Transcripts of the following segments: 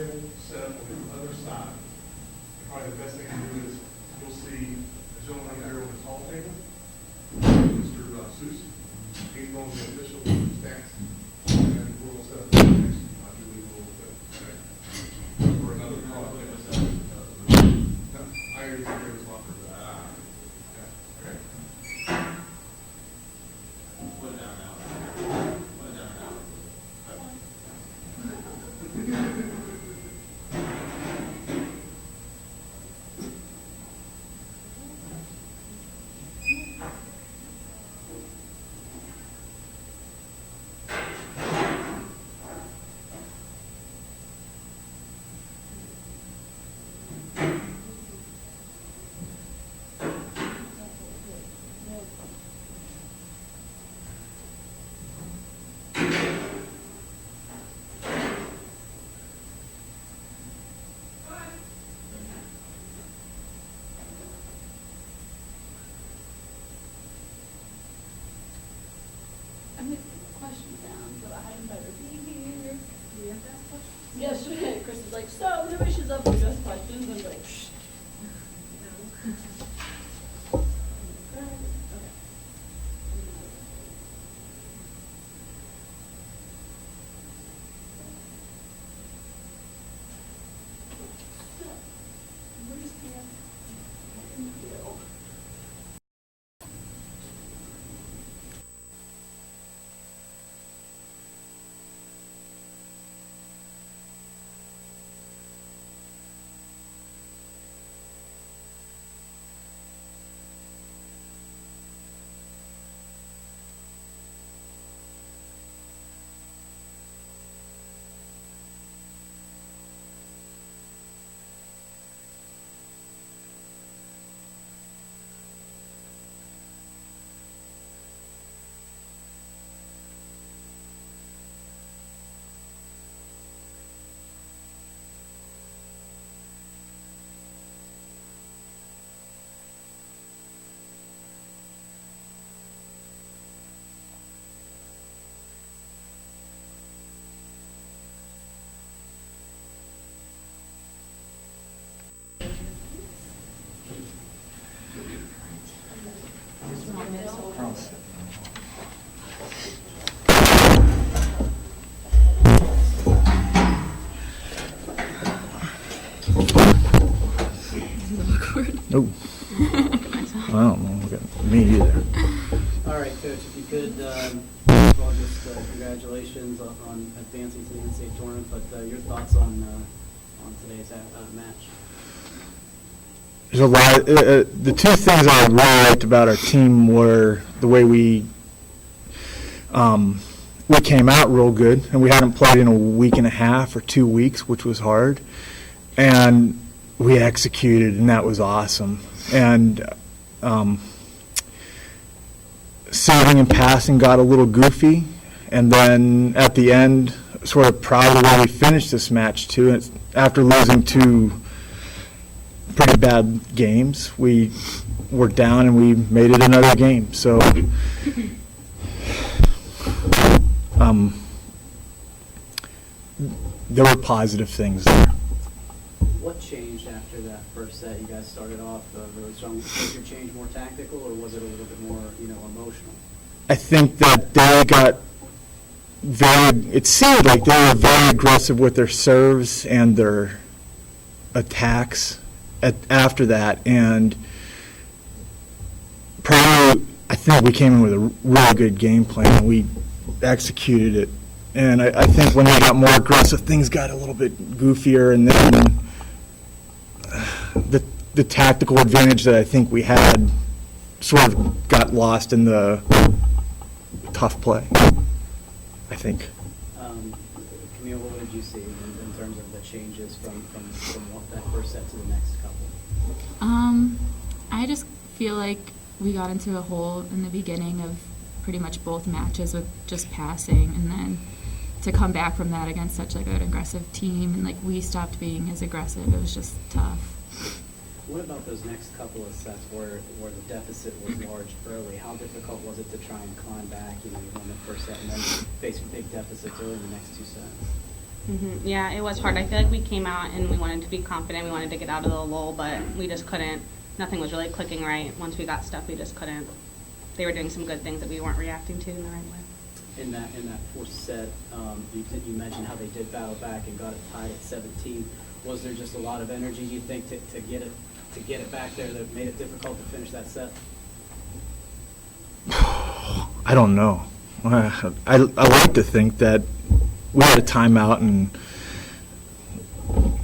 table set up on the other side. And probably the best thing to do is you'll see a gentleman right here on the tall table, Mr. Seuss. He's going to the official stance. And we're going to set up the next, I believe, a little bit. Okay. For another project. No, I already took this locker. Okay. Put it down now. Put it down now. I'm going to put the question down, so I better be here. Do you have to ask questions? Yes, Chris is like, so who wishes up with just questions? I'm like, shh. No. Okay. So, where's Pam? Thank you. Nope. I don't know. Me either. All right, Coach, if you could, first of all, just congratulations on advancing to the NCAA tournament, but your thoughts on today's match? There's a lot. The two things I really liked about our team were the way we came out real good, and we hadn't played in a week and a half or 2 weeks, which was hard, and we executed, and that was awesome. And serving and passing got a little goofy, and then at the end, sort of proud of the way we finished this match too. And after losing 2 pretty bad games, we were down and we made it another game. So there were positive things there. What changed after that first set? You guys started off really strong. Was your change more tactical, or was it a little bit more, emotional? I think that they got it seemed like they were very aggressive with their serves and their attacks after that. And probably, I think we came in with a really good game plan, and we executed it. And I think when they got more aggressive, things got a little bit goofier, and then the tactical advantage that I think we had sort of got lost in the tough play, I think. Camille, what did you see in terms of the changes from that first set to the next couple? I just feel like we got into a hole in the beginning of pretty much both matches with just passing, and then to come back from that against such like an aggressive team, and like we stopped being as aggressive. It was just tough. What about those next couple of sets where the deficit was large early? How difficult was it to try and climb back? You won the first set and then face big deficits early in the next 2 sets. Yeah, it was hard. I feel like we came out and we wanted to be confident. We wanted to get out of the lull, but we just couldn't. Nothing was really clicking right. Once we got stuff, we just couldn't. They were doing some good things that we weren't reacting to in the right way. In that fourth set, you mentioned how they did battle back and got it tied at 17. Was there just a lot of energy, you think, to get it back there that made it difficult to finish that set? I don't know. I like to think that we had a timeout, and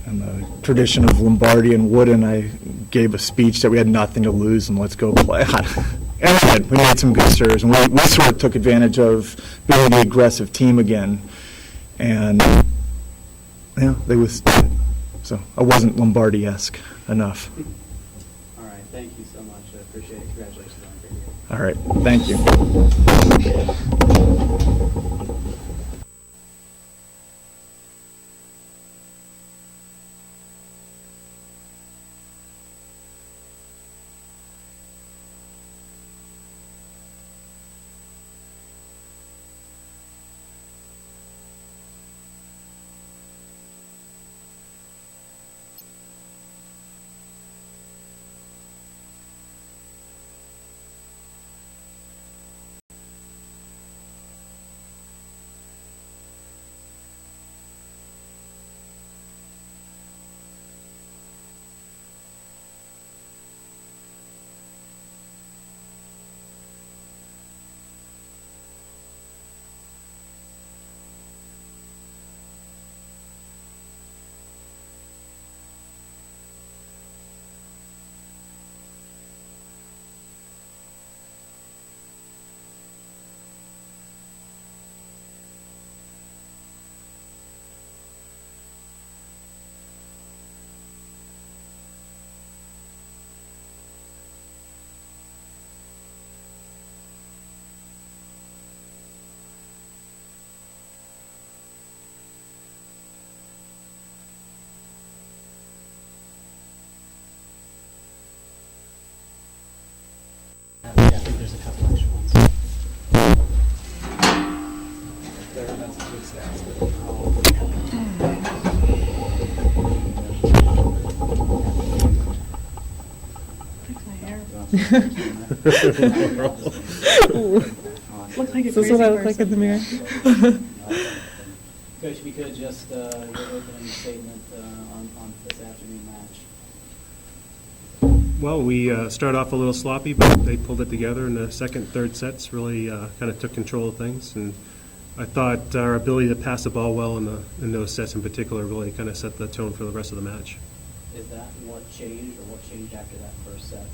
in the tradition of Lombardi and Wooden, I gave a speech that we had nothing to lose and let's go play. And we made some good serves, and we sort of took advantage of being the aggressive team again. And they withstood it. So I wasn't Lombardi-esque enough. All right, thank you so much. I appreciate it. Congratulations on a great year. All right, thank you. Yeah, I think there's a couple extra ones. That's a good stats. Looks like a crazy person. This is what I look like in the mirror. Coach, if you could just, your opening statement on this afternoon match. Well, we started off a little sloppy, but they pulled it together in the second, third sets, really kind of took control of things. And I thought our ability to pass the ball well in those sets in particular really kind of set the tone for the rest of the match. Is that what changed, or what changed after that first set, to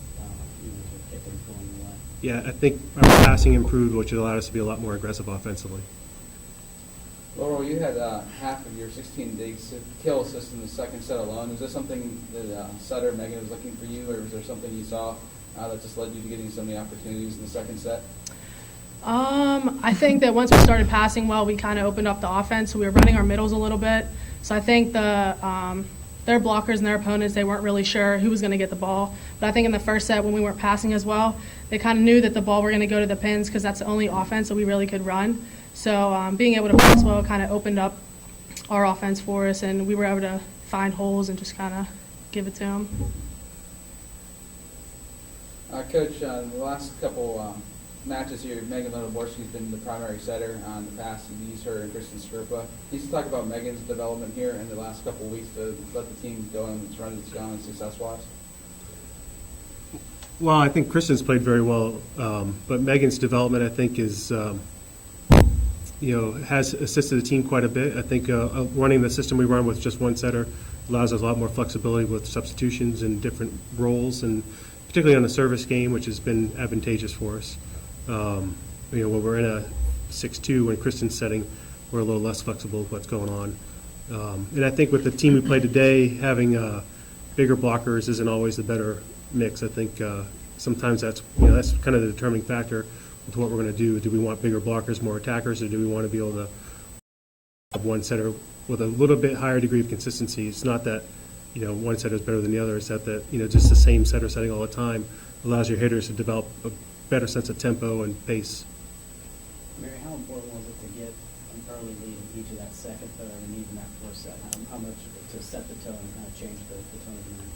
get things going the way? Yeah, I think our passing improved, which allowed us to be a lot more aggressive offensively. Laurel, you had half of your 16 digs kill assist in the second set alone. Is this something that Sutter, Megan, was looking for you, or was there something you saw that just led you to getting so many opportunities in the second set? I think that once we started passing well, we kind of opened up the offense. So we were running our middles a little bit. So I think their blockers and their opponents, they weren't really sure who was going to get the ball. But I think in the first set, when we weren't passing as well, they kind of knew that the ball were going to go to the pins because that's the only offense that we really could run. So being able to pass well kind of opened up our offense for us, and we were able to find holes and just kind of give it to them. Coach, the last couple matches here, Megan Lodoborski's been the primary setter on the pass. You used her and Kristen Skrpa. Can you talk about Megan's development here in the last couple of weeks to let the team go and its run it's gone success-wise? Well, I think Kristen's played very well, but Megan's development, I think, is has assisted the team quite a bit. I think running the system we run with just one setter allows us a lot more flexibility with substitutions and different roles, and particularly on the service game, which has been advantageous for us. When we're in a 6-2, when Kristen's setting, we're a little less flexible with what's going on. And I think with the team we played today, having bigger blockers isn't always the better mix. I think sometimes that's kind of the determining factor with what we're going to do. Do we want bigger blockers, more attackers, or do we want to be able to have one setter with a little bit higher degree of consistency? It's not that one setter is better than the other. It's that just the same setter setting all the time allows your hitters to develop a better sense of tempo and pace. Mary, how important was it to get an early lead in each of that second, third, and even that first set? How much to set the tone and kind of change the tone of the match?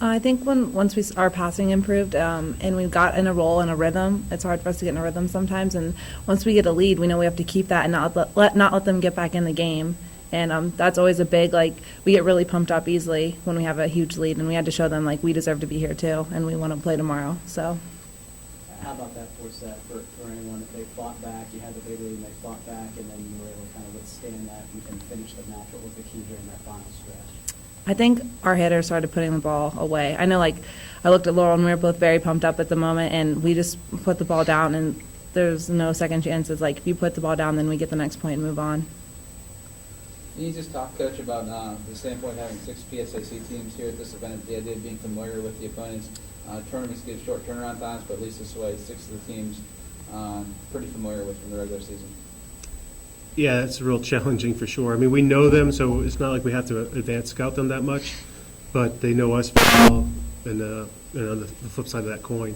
I think once our passing improved and we got in a roll and a rhythm, it's hard for us to get in a rhythm sometimes. And once we get a lead, we know we have to keep that and not let them get back in the game. And that's always a big, like, we get really pumped up easily when we have a huge lead, and we had to show them, like, we deserve to be here too, and we want to play tomorrow. So. How about that fourth set for anyone, if they fought back, you had the big lead and they fought back, and then you were able to kind of withstand that and finish the match? What was the key during that final stretch? I think our hitters started putting the ball away. I know, like, I looked at Laurel and we were both very pumped up at the moment, and we just put the ball down, and there's no second chances. Like, if you put the ball down, then we get the next point and move on. Can you just talk, Coach, about the standpoint of having 6 PSAC teams here at this event, the idea of being familiar with the opponents? Tournaments give short turnaround times, but at least this way, 6 of the teams pretty familiar with from the regular season. Yeah, it's real challenging for sure. I mean, we know them, so it's not like we have to advance scout them that much, but they know us very well, and on the flip side of that coin.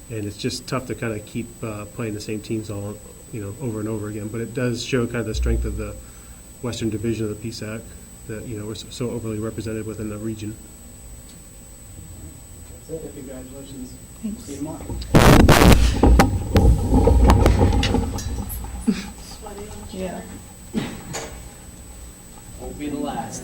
And it's just tough to kind of keep playing the same teams all, over and over again. But it does show kind of the strength of the Western Division of the PSAC that, we're so overly represented within the region. That's it. Congratulations. Thanks. See you tomorrow. Sweaty on the Yeah. Won't be the last.